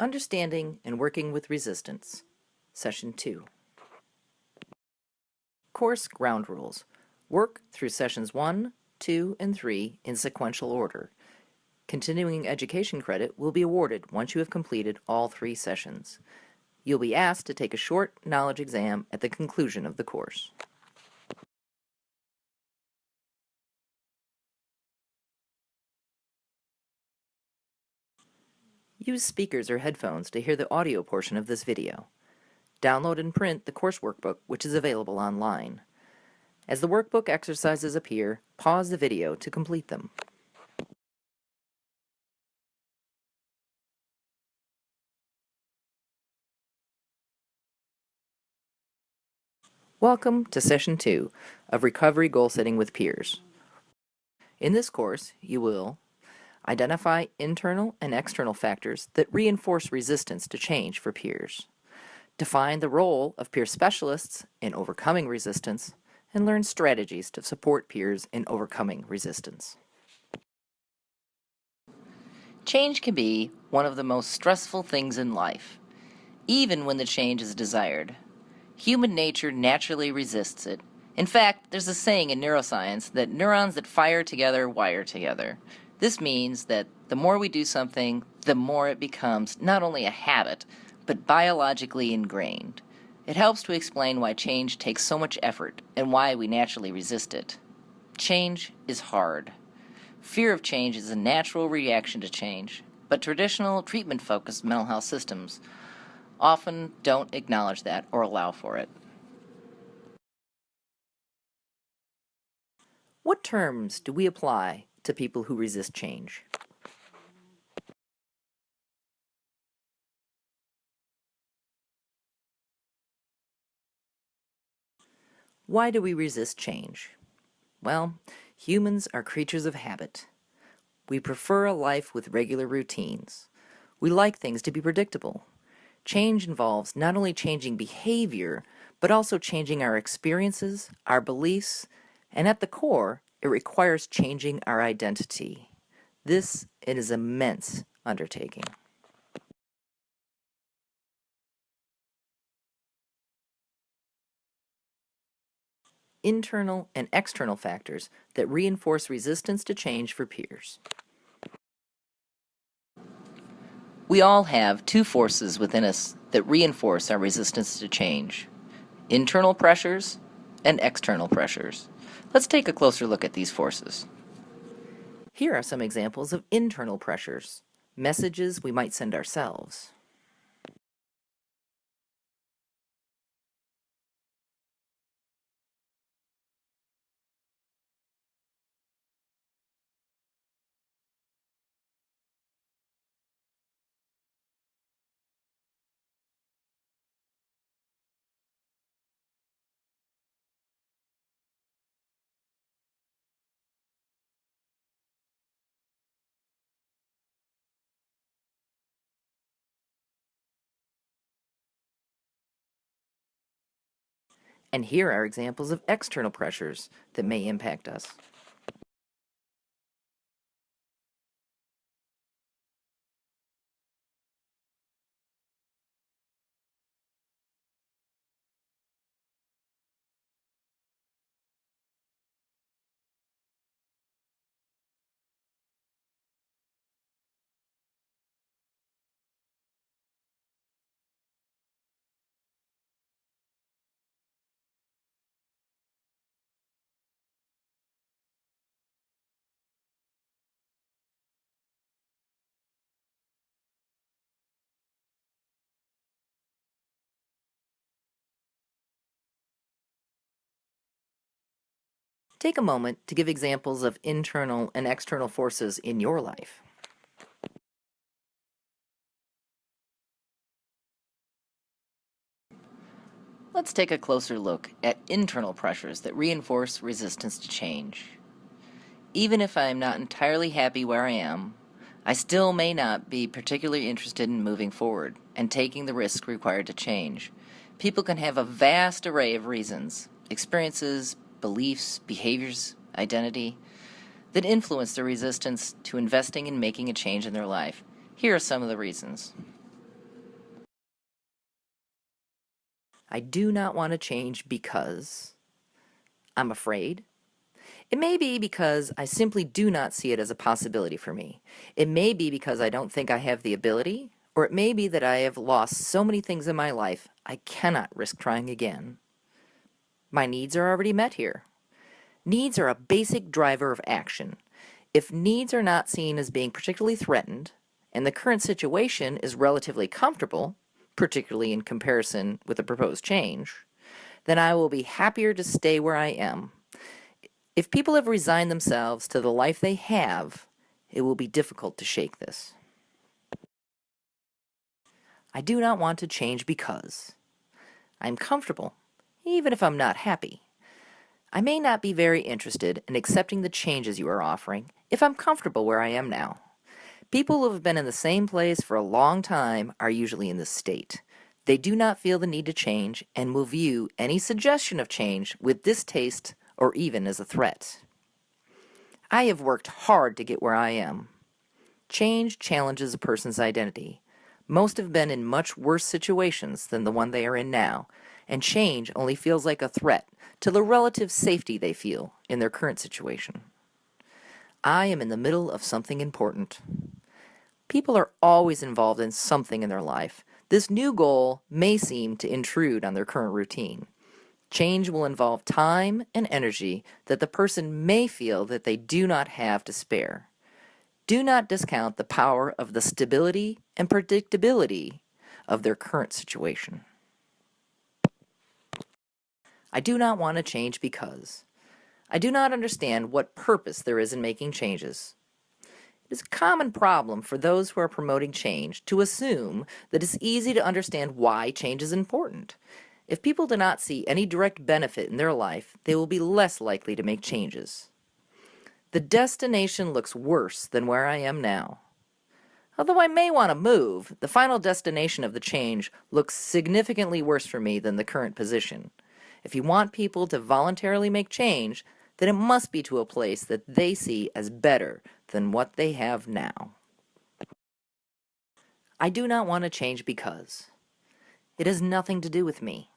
Understanding and Working with Resistance, Session 2. Course Ground Rules. Work through Sessions 1, 2, and 3 in sequential order. Continuing education credit will be awarded once you have completed all 3 sessions. You'll be asked to take a short knowledge exam at the conclusion of the course. Use speakers or headphones to hear the audio portion of this video. Download and print the course workbook, which is available online. As the workbook exercises appear, pause the video to complete them. Welcome to Session 2 of Recovery Goal Setting with Peers. In this course, you will identify internal and external factors that reinforce resistance to change for peers, define the role of peer specialists in overcoming resistance, and learn strategies to support peers in overcoming resistance. Change can be one of the most stressful things in life, even when the change is desired. Human nature naturally resists it. In fact, there's a saying in neuroscience that neurons that fire together wire together. This means that the more we do something, the more it becomes not only a habit, but biologically ingrained. It helps to explain why change takes so much effort and why we naturally resist it. Change is hard. Fear of change is a natural reaction to change, but traditional treatment-focused mental health systems often don't acknowledge that or allow for it. What terms do we apply to people who resist change? Why do we resist change? Well, humans are creatures of habit. We prefer a life with regular routines. We like things to be predictable. Change involves not only changing behavior, but also changing our experiences, our beliefs, and at the core, it requires changing our identity. This is an immense undertaking. Internal and external factors that reinforce resistance to change for peers. We all have 2 forces within us that reinforce our resistance to change: internal pressures and external pressures. Let's take a closer look at these forces. Here are some examples of internal pressures, messages we might send ourselves. And here are examples of external pressures that may impact us. Take a moment to give examples of internal and external forces in your life. Let's take a closer look at internal pressures that reinforce resistance to change. Even if I am not entirely happy where I am, I still may not be particularly interested in moving forward and taking the risk required to change. People can have a vast array of reasons, experiences, beliefs, behaviors, identity, that influence their resistance to investing in making a change in their life. Here are some of the reasons. I do not want to change because I'm afraid. It may be because I simply do not see it as a possibility for me. It may be because I don't think I have the ability, or it may be that I have lost so many things in my life I cannot risk trying again. My needs are already met here. Needs are a basic driver of action. If needs are not seen as being particularly threatened, and the current situation is relatively comfortable, particularly in comparison with the proposed change, then I will be happier to stay where I am. If people have resigned themselves to the life they have, it will be difficult to shake this. I do not want to change because I'm comfortable, even if I'm not happy. I may not be very interested in accepting the changes you are offering if I'm comfortable where I am now. People who have been in the same place for a long time are usually in this state. They do not feel the need to change and will view any suggestion of change with distaste or even as a threat. I have worked hard to get where I am. Change challenges a person's identity. Most have been in much worse situations than the one they are in now, and change only feels like a threat to the relative safety they feel in their current situation. I am in the middle of something important. People are always involved in something in their life. This new goal may seem to intrude on their current routine. Change will involve time and energy that the person may feel that they do not have to spare. Do not discount the power of the stability and predictability of their current situation. I do not want to change because I do not understand what purpose there is in making changes. It is a common problem for those who are promoting change to assume that it's easy to understand why change is important. If people do not see any direct benefit in their life, they will be less likely to make changes. The destination looks worse than where I am now. Although I may want to move, the final destination of the change looks significantly worse for me than the current position. If you want people to voluntarily make change, then it must be to a place that they see as better than what they have now. I do not want to change because it has nothing to do with me.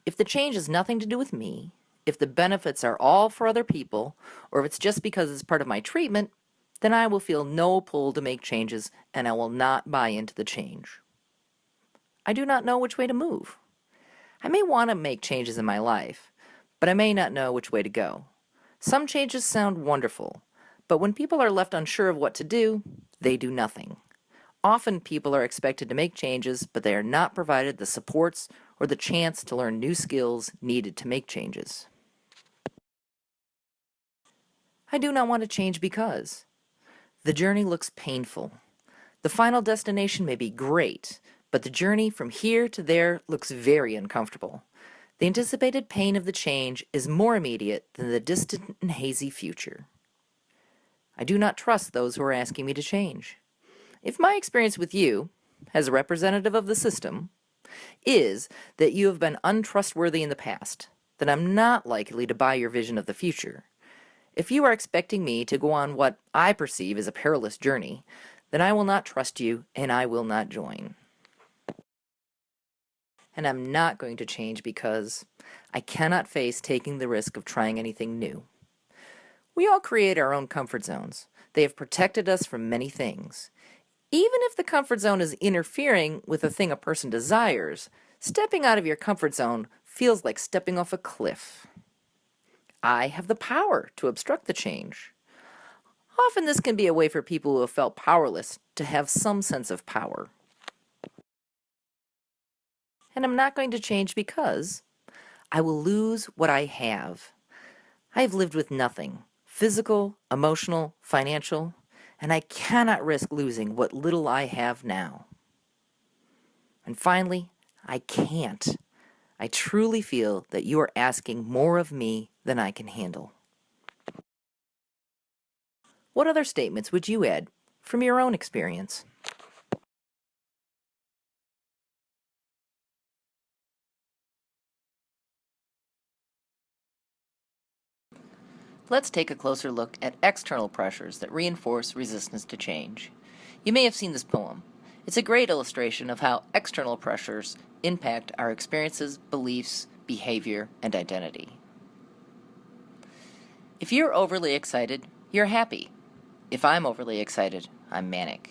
If the change has nothing to do with me, if the benefits are all for other people, or if it's just because it's part of my treatment, then I will feel no pull to make changes and I will not buy into the change. I do not know which way to move. I may want to make changes in my life, but I may not know which way to go. Some changes sound wonderful, but when people are left unsure of what to do, they do nothing. Often people are expected to make changes, but they are not provided the supports or the chance to learn new skills needed to make changes. I do not want to change because the journey looks painful. The final destination may be great, but the journey from here to there looks very uncomfortable. The anticipated pain of the change is more immediate than the distant and hazy future. I do not trust those who are asking me to change. If my experience with you, as a representative of the system, is that you have been untrustworthy in the past, then I'm not likely to buy your vision of the future. If you are expecting me to go on what I perceive as a perilous journey, then I will not trust you and I will not join. And I'm not going to change because I cannot face taking the risk of trying anything new. We all create our own comfort zones. They have protected us from many things. Even if the comfort zone is interfering with the thing a person desires, stepping out of your comfort zone feels like stepping off a cliff. I have the power to obstruct the change. Often this can be a way for people who have felt powerless to have some sense of power. And I'm not going to change because I will lose what I have. I have lived with nothing, physical, emotional, financial, and I cannot risk losing what little I have now. And finally, I can't. I truly feel that you are asking more of me than I can handle. What other statements would you add from your own experience? Let's take a closer look at external pressures that reinforce resistance to change. You may have seen this poem. It's a great illustration of how external pressures impact our experiences, beliefs, behavior, and identity. If you're overly excited, you're happy. If I'm overly excited, I'm manic.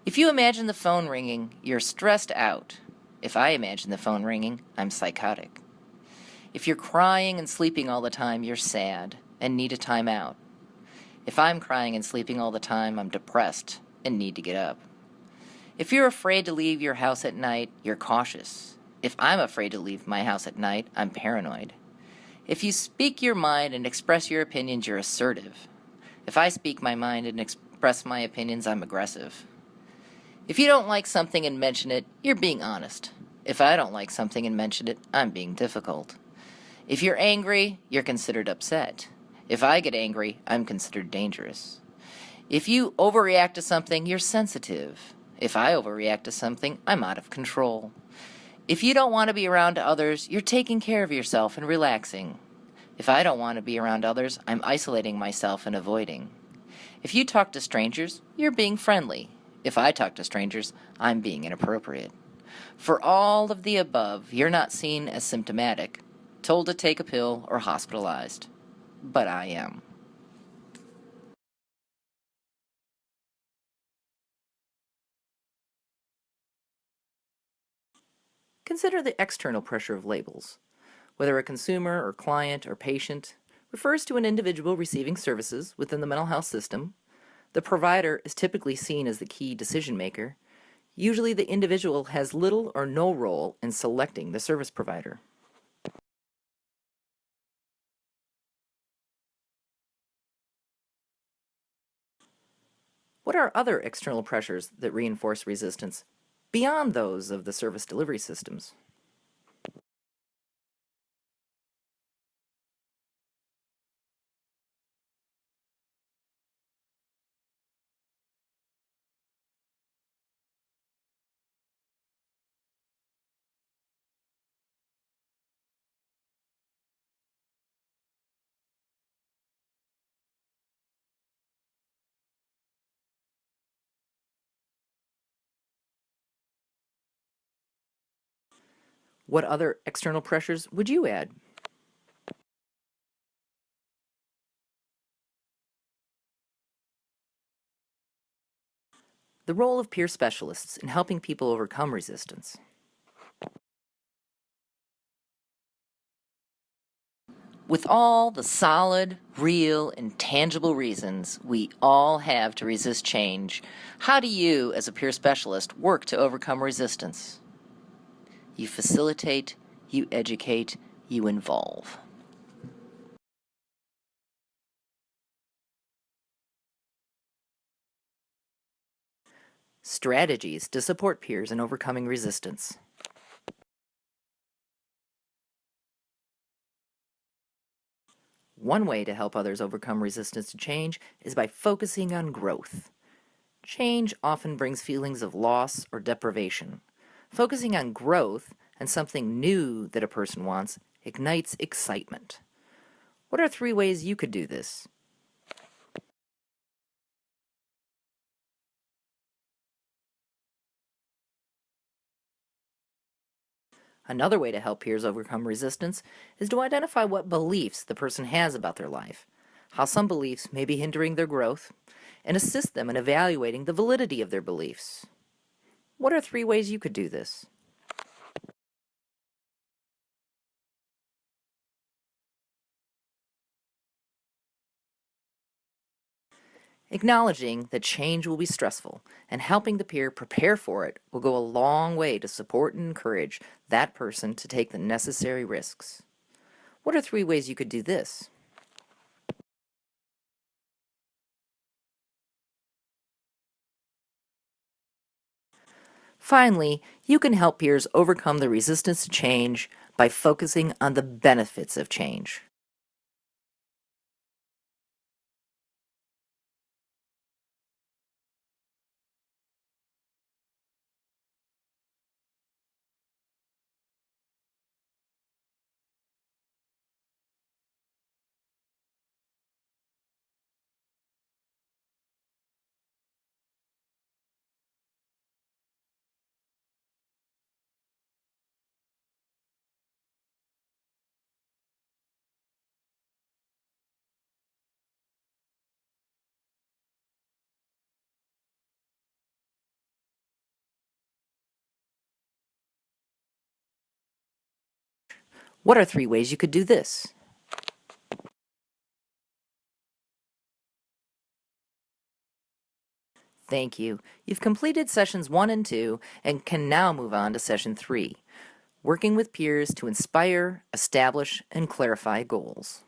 If you imagine the phone ringing, you're stressed out. If I imagine the phone ringing, I'm psychotic. If you're crying and sleeping all the time, you're sad and need a timeout. If I'm crying and sleeping all the time, I'm depressed and need to get up. If you're afraid to leave your house at night, you're cautious. If I'm afraid to leave my house at night, I'm paranoid. If you speak your mind and express your opinions, you're assertive. If I speak my mind and express my opinions, I'm aggressive. If you don't like something and mention it, you're being honest. If I don't like something and mention it, I'm being difficult. If you're angry, you're considered upset. If I get angry, I'm considered dangerous. If you overreact to something, you're sensitive. If I overreact to something, I'm out of control. If you don't want to be around others, you're taking care of yourself and relaxing. If I don't want to be around others, I'm isolating myself and avoiding. If you talk to strangers, you're being friendly. If I talk to strangers, I'm being inappropriate. For all of the above, you're not seen as symptomatic, told to take a pill, or hospitalized. But I am. Consider the external pressure of labels. Whether a consumer or client or patient refers to an individual receiving services within the mental health system, the provider is typically seen as the key decision maker. Usually the individual has little or no role in selecting the service provider. What are other external pressures that reinforce resistance beyond those of the service delivery systems? What other external pressures would you add? The role of peer specialists in helping people overcome resistance. With all the solid, real, and tangible reasons we all have to resist change, how do you, as a peer specialist, work to overcome resistance? You facilitate, you educate, you involve. Strategies to support peers in overcoming resistance. One way to help others overcome resistance to change is by focusing on growth. Change often brings feelings of loss or deprivation. Focusing on growth and something new that a person wants ignites excitement. What are 3 ways you could do this? Another way to help peers overcome resistance is to identify what beliefs the person has about their life, how some beliefs may be hindering their growth, and assist them in evaluating the validity of their beliefs. What are 3 ways you could do this? Acknowledging that change will be stressful and helping the peer prepare for it will go a long way to support and encourage that person to take the necessary risks. What are 3 ways you could do this? Finally, you can help peers overcome the resistance to change by focusing on the benefits of change. What are 3 ways you could do this? Thank you. You've completed sessions 1 and 2 and can now move on to session 3, working with peers to inspire, establish, and clarify goals.